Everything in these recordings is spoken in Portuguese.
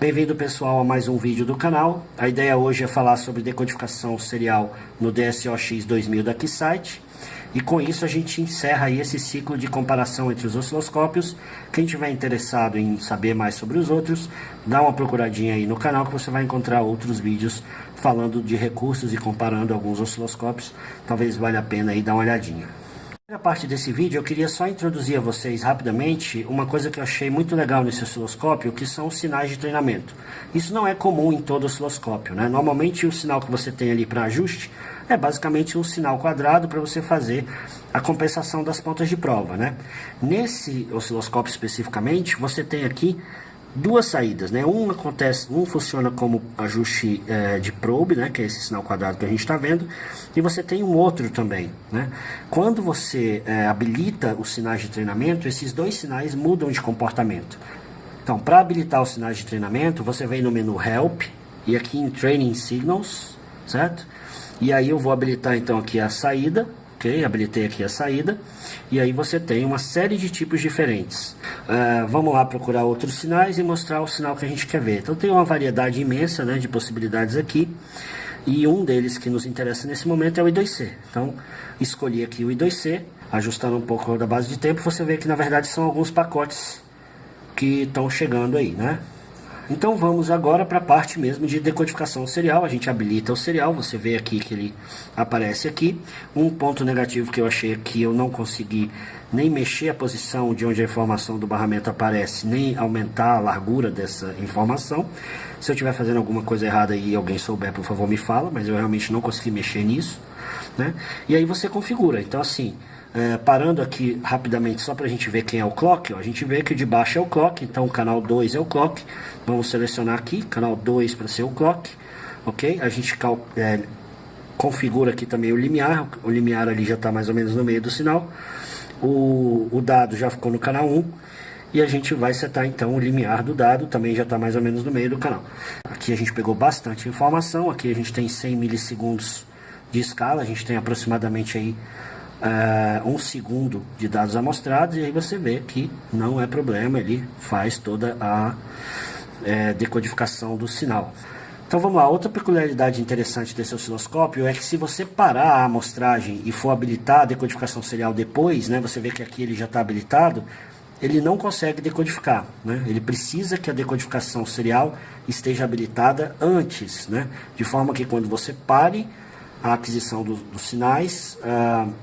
Bem-vindo pessoal a mais um vídeo do canal. A ideia hoje é falar sobre decodificação serial no DSOX 2000 da Keysight. E com isso a gente encerra aí esse ciclo de comparação entre os osciloscópios. Quem tiver interessado em saber mais sobre os outros, dá uma procuradinha aí no canal que você vai encontrar outros vídeos falando de recursos e comparando alguns osciloscópios. Talvez valha a pena aí dar uma olhadinha. Na primeira parte desse vídeo eu queria só introduzir a vocês rapidamente uma coisa que eu achei muito legal nesse osciloscópio, que são os sinais de treinamento. Isso não é comum em todo osciloscópio, né? Normalmente o sinal que você tem ali para ajuste é basicamente um sinal quadrado para você fazer a compensação das pontas de prova, né? Nesse osciloscópio especificamente, você tem aqui duas saídas, né? Um funciona como ajuste de probe, né? Que é esse sinal quadrado que a gente está vendo, e você tem um outro também, né? Quando você habilita os sinais de treinamento, esses dois sinais mudam de comportamento. Então, para habilitar os sinais de treinamento, você vem no menu Help e aqui em Training Signals, certo? E aí eu vou habilitar então aqui a saída. Ok, habilitei aqui a saída, e aí você tem uma série de tipos diferentes. Vamos lá procurar outros sinais e mostrar o sinal que a gente quer ver. Então tem uma variedade imensa, né, de possibilidades aqui, e um deles que nos interessa nesse momento é o I2C. Então escolhi aqui o I2C, ajustando um pouco da base de tempo, você vê que na verdade são alguns pacotes que estão chegando aí, né? Então vamos agora para a parte mesmo de decodificação serial. A gente habilita o serial, você vê aqui que ele aparece aqui. Um ponto negativo que eu achei aqui, eu não consegui nem mexer a posição de onde a informação do barramento aparece, nem aumentar a largura dessa informação. Se eu estiver fazendo alguma coisa errada e alguém souber, por favor me fala, mas eu realmente não consegui mexer nisso, né? E aí você configura, então assim... parando aqui rapidamente só para a gente ver quem é o clock, ó, a gente vê que o de baixo é o clock, então o canal 2 é o clock. Vamos selecionar aqui, canal 2 para ser o clock, ok? A gente configura aqui também o limiar ali já está mais ou menos no meio do sinal. O dado já ficou no canal 1, e a gente vai setar então o limiar do dado, também já está mais ou menos no meio do canal. Aqui a gente pegou bastante informação, aqui a gente tem 100 milissegundos de escala, a gente tem aproximadamente aí 1 segundo de dados amostrados, e aí você vê que não é problema, ele faz toda a decodificação do sinal. Então vamos lá, outra peculiaridade interessante desse osciloscópio é que se você parar a amostragem e for habilitar a decodificação serial depois, né, você vê que aqui ele já está habilitado, ele não consegue decodificar, né? Ele precisa que a decodificação serial esteja habilitada antes, né? De forma que quando você pare a aquisição dos sinais,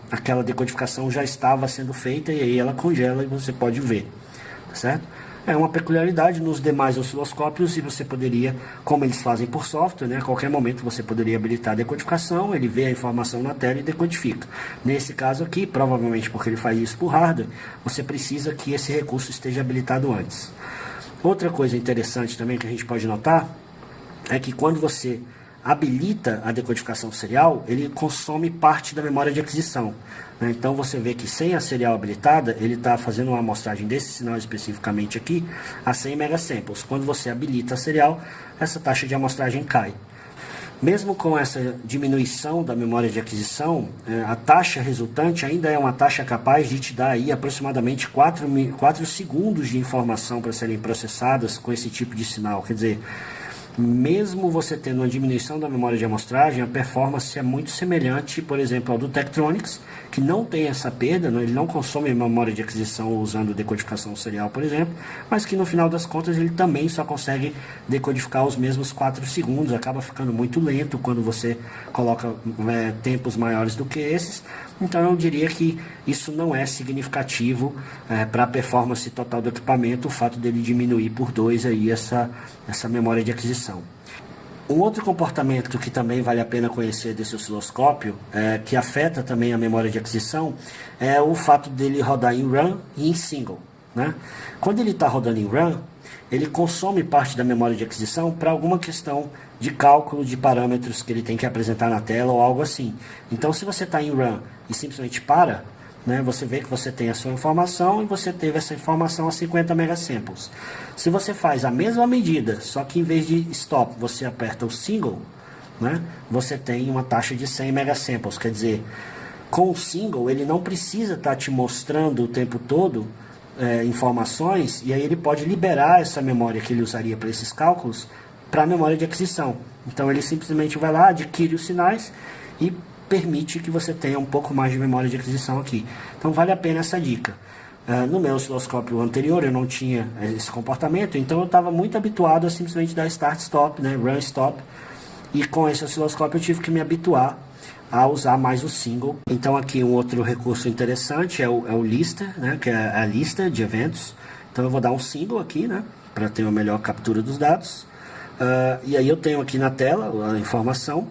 aquela decodificação já estava sendo feita, e aí ela congela e você pode ver, tá certo? É uma peculiaridade nos demais osciloscópios, e você poderia, como eles fazem por software, né, a qualquer momento você poderia habilitar a decodificação, ele vê a informação na tela e decodifica. Nesse caso aqui, provavelmente porque ele faz isso por hardware, você precisa que esse recurso esteja habilitado antes. Outra coisa interessante também que a gente pode notar é que quando você habilita a decodificação serial, ele consome parte da memória de aquisição, né? Então você vê que sem a serial habilitada, ele está fazendo uma amostragem desse sinal especificamente aqui a 100 megasamples. Quando você habilita a serial, essa taxa de amostragem cai. Mesmo com essa diminuição da memória de aquisição, a taxa resultante ainda é uma taxa capaz de te dar aí aproximadamente 4 segundos de informação para serem processadas com esse tipo de sinal. Quer dizer, mesmo você tendo uma diminuição da memória de amostragem, a performance é muito semelhante, por exemplo, ao do Tektronix, que não tem essa perda, né? Ele não consome memória de aquisição usando decodificação serial, por exemplo, mas que no final das contas ele também só consegue decodificar os mesmos 4 segundos, acaba ficando muito lento quando você coloca tempos maiores do que esses. Então eu diria que isso não é significativo para a performance total do equipamento, o fato dele diminuir por 2 aí essa memória de aquisição. Um outro comportamento que também vale a pena conhecer desse osciloscópio, que afeta também a memória de aquisição, é o fato dele rodar em run e em single, né? Quando ele está rodando em run, ele consome parte da memória de aquisição para alguma questão de cálculo de parâmetros que ele tem que apresentar na tela ou algo assim. Então, se você está em run e simplesmente para, né, você vê que você tem a sua informação e você teve essa informação a 50 megasamples. Se você faz a mesma medida, só que em vez de stop você aperta o single, né, você tem uma taxa de 100 megasamples. Quer dizer, com o single ele não precisa estar te mostrando o tempo todo informações, e aí ele pode liberar essa memória que ele usaria para esses cálculos para a memória de aquisição. Então ele simplesmente vai lá, adquire os sinais e permite que você tenha um pouco mais de memória de aquisição aqui. Então vale a pena essa dica. No meu osciloscópio anterior eu não tinha esse comportamento, então eu estava muito habituado a simplesmente dar start-stop, né, run-stop, e com esse osciloscópio eu tive que me habituar a usar mais o single. Então aqui um outro recurso interessante é o lister, né, que é a lista de eventos. Então eu vou dar um single aqui, né, para ter uma melhor captura dos dados. E aí eu tenho aqui na tela a informação.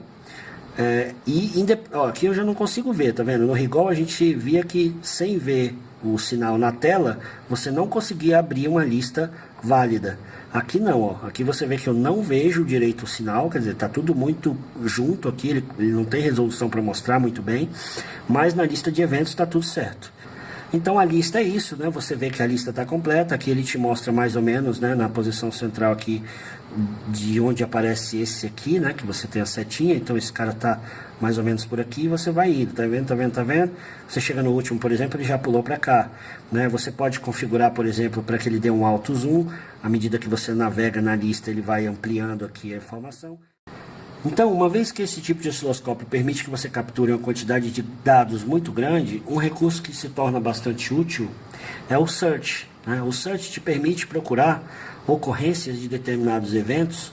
Aqui eu já não consigo ver, tá vendo? No Rigol a gente via que sem ver o sinal na tela, você não conseguia abrir uma lista válida. Aqui não, ó. Aqui você vê que eu não vejo direito o sinal, quer dizer, tá tudo muito junto aqui, ele não tem resolução para mostrar muito bem, mas na lista de eventos está tudo certo. Então a lista é isso, né? Você vê que a lista está completa, aqui ele te mostra mais ou menos, né, na posição central aqui, de onde aparece esse aqui, né, que você tem a setinha, então esse cara está mais ou menos por aqui, e você vai indo, tá vendo, tá vendo, tá vendo? Você chega no último, por exemplo, ele já pulou para cá, né? Você pode configurar, por exemplo, para que ele dê um alto zoom, à medida que você navega na lista, ele vai ampliando aqui a informação. Então, uma vez que esse tipo de osciloscópio permite que você capture uma quantidade de dados muito grande, um recurso que se torna bastante útil é o search, né? O search te permite procurar ocorrências de determinados eventos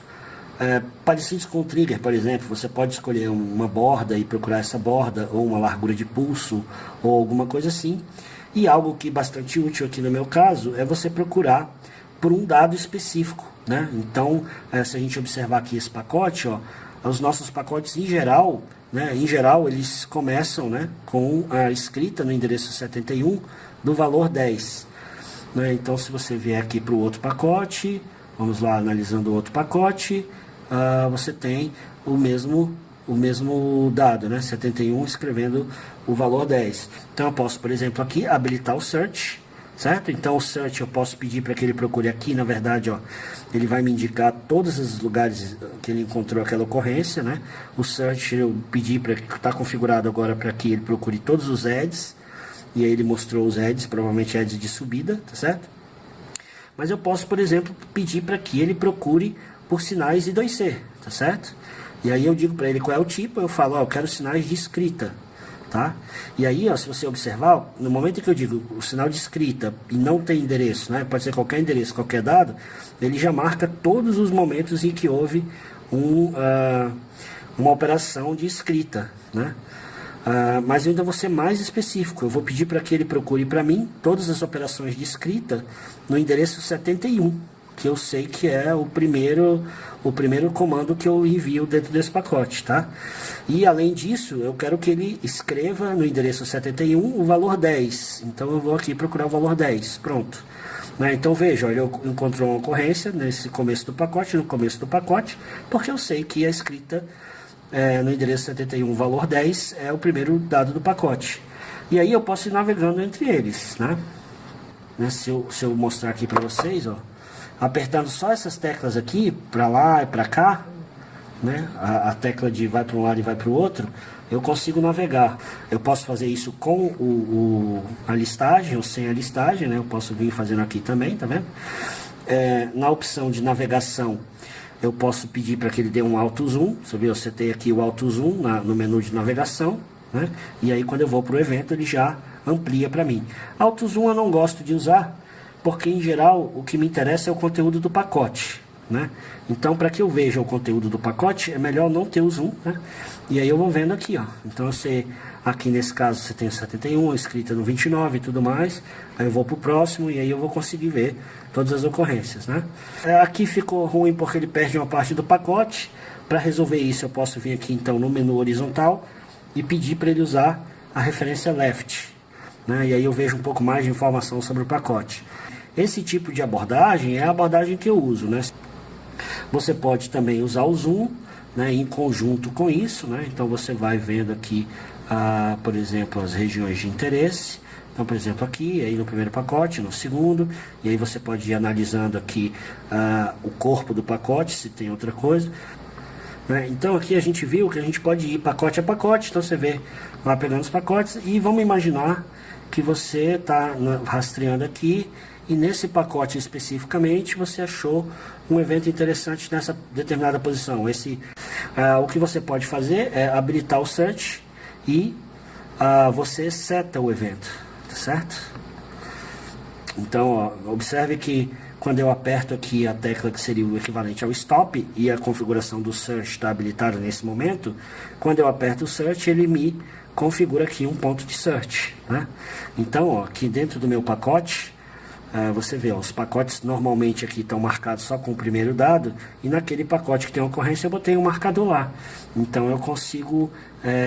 parecidos com o trigger, por exemplo. Você pode escolher uma borda e procurar essa borda, ou uma largura de pulso, ou alguma coisa assim. E algo que é bastante útil aqui no meu caso é você procurar por um dado específico, né? Então, se a gente observar aqui esse pacote, ó, os nossos pacotes em geral, né, eles começam, né, com a escrita no endereço 71 do valor 10. Né? Então, se você vier aqui para o outro pacote, vamos lá analisando o outro pacote, você tem o mesmo dado, né, 71 escrevendo o valor 10. Então eu posso, por exemplo, aqui habilitar o search, certo? Então o search eu posso pedir para que ele procure aqui, na verdade, ó, ele vai me indicar todos os lugares que ele encontrou aquela ocorrência, né? O search eu pedi para que está configurado agora para que ele procure todos os edges, e aí ele mostrou os edges, provavelmente edges de subida, tá certo? Mas eu posso, por exemplo, pedir para que ele procure por sinais I2C, tá certo? E aí eu digo para ele qual é o tipo, eu falo, ó, eu quero sinais de escrita, tá? E aí, ó, se você observar, no momento que eu digo o sinal de escrita e não tem endereço, né? Pode ser qualquer endereço, qualquer dado, ele já marca todos os momentos em que houve uma operação de escrita, né? Mas eu ainda vou ser mais específico. Eu vou pedir para que ele procure para mim todas as operações de escrita no endereço 71, que eu sei que é o primeiro comando que eu envio dentro desse pacote, tá? E além disso, eu quero que ele escreva no endereço 71 o valor 10. Então eu vou aqui procurar o valor 10. Pronto. Né? Então veja, ele encontrou uma ocorrência nesse começo do pacote, no começo do pacote, porque eu sei que a escrita no endereço 71, o valor 10 é o primeiro dado do pacote. E aí eu posso ir navegando entre eles, né? Se eu mostrar aqui para vocês, ó, apertando só essas teclas aqui, para lá e para cá, né? A tecla de vai para um lado e vai para o outro, eu consigo navegar. Eu posso fazer isso com a listagem ou sem a listagem, né? Eu posso vir fazendo aqui também, tá vendo? Na opção de navegação, eu posso pedir para que ele dê um auto zoom. Eu setei aqui o auto zoom no menu de navegação, né? E aí quando eu vou para o evento ele já amplia para mim. Auto zoom eu não gosto de usar, porque em geral o que me interessa é o conteúdo do pacote, né? Então para que eu veja o conteúdo do pacote é melhor não ter o zoom, né? E aí eu vou vendo aqui, ó. Então você, aqui nesse caso você tem o 71 escrita no 29 e tudo mais, aí eu vou para o próximo e aí eu vou conseguir ver todas as ocorrências, né? Aqui ficou ruim porque ele perde uma parte do pacote. Para resolver isso eu posso vir aqui então no menu horizontal e pedir para ele usar a referência left, né? E aí eu vejo um pouco mais de informação sobre o pacote. Esse tipo de abordagem é a abordagem que eu uso, né? Você pode também usar o zoom, né, em conjunto com isso, né? Então você vai vendo aqui, por exemplo, as regiões de interesse. Então, por exemplo, aqui, aí no primeiro pacote, no segundo, e aí você pode ir analisando aqui o corpo do pacote, se tem outra coisa, né? Então aqui a gente viu que a gente pode ir pacote a pacote. Então você vê lá pegando os pacotes, e vamos imaginar que você está rastreando aqui, e nesse pacote especificamente você achou um evento interessante nessa determinada posição. O que você pode fazer é habilitar o search e você seta o evento, tá certo? Então, ó, observe que quando eu aperto aqui a tecla que seria o equivalente ao stop e a configuração do search está habilitada nesse momento, quando eu aperto o search ele me configura aqui um ponto de search, né? Então, ó, aqui dentro do meu pacote, você vê, ó, os pacotes normalmente aqui estão marcados só com o primeiro dado, e naquele pacote que tem ocorrência eu botei um marcador lá. Então eu consigo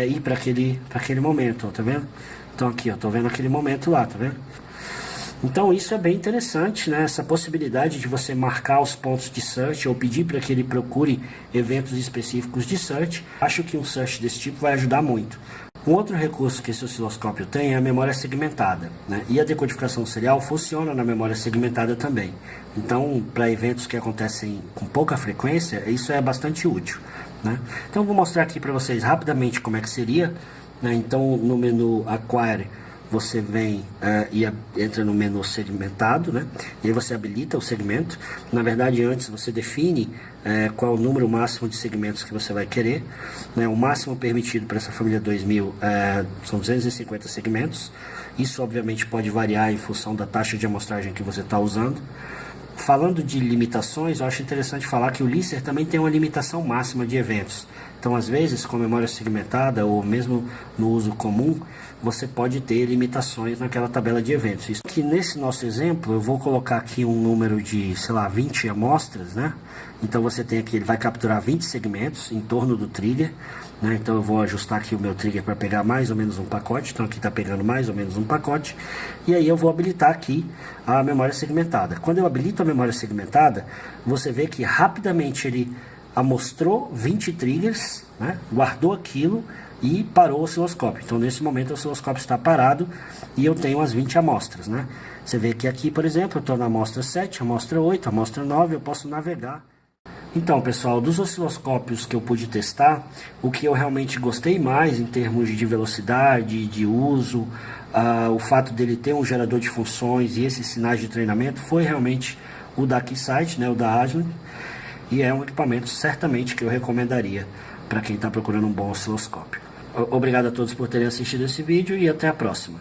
ir para aquele momento, ó, tá vendo? Então aqui, ó, tô vendo aquele momento lá, tá vendo? Então isso é bem interessante, né? Essa possibilidade de você marcar os pontos de search ou pedir para que ele procure eventos específicos de search. Acho que um search desse tipo vai ajudar muito. Um outro recurso que esse osciloscópio tem é a memória segmentada, né? E a decodificação serial funciona na memória segmentada também. Então, para eventos que acontecem com pouca frequência, isso é bastante útil, né? Então, vou mostrar aqui para vocês rapidamente como é que seria, né? Então, no menu Acquire, você vem e entra no menu segmentado, né? E aí você habilita o segmento. Na verdade, antes você define qual o número máximo de segmentos que você vai querer, né? O máximo permitido para essa família 2000 são 250 segmentos. Isso obviamente pode variar em função da taxa de amostragem que você está usando. Falando de limitações, eu acho interessante falar que o Lister também tem uma limitação máxima de eventos. Então, às vezes, com memória segmentada ou mesmo no uso comum, você pode ter limitações naquela tabela de eventos. Isso que nesse nosso exemplo, eu vou colocar aqui um número de, sei lá, 20 amostras, né? Então, você tem aqui, ele vai capturar 20 segmentos em torno do trigger, né? Então, eu vou ajustar aqui o meu trigger para pegar mais ou menos um pacote. Então, aqui está pegando mais ou menos um pacote. E aí, eu vou habilitar aqui a memória segmentada. Quando eu habilito a memória segmentada, você vê que rapidamente ele amostrou 20 triggers, né? Guardou aquilo e parou o osciloscópio. Então, nesse momento, o osciloscópio está parado e eu tenho as 20 amostras, né? Você vê que aqui, por exemplo, eu estou na amostra 7, amostra 8, amostra 9, eu posso navegar. Então, pessoal, dos osciloscópios que eu pude testar, o que eu realmente gostei mais em termos de velocidade, de uso, o fato dele ter um gerador de funções e esses sinais de treinamento foi realmente o da Keysight, né, o da Agilent, e é um equipamento certamente que eu recomendaria para quem está procurando um bom osciloscópio. Obrigado a todos por terem assistido esse vídeo e até a próxima.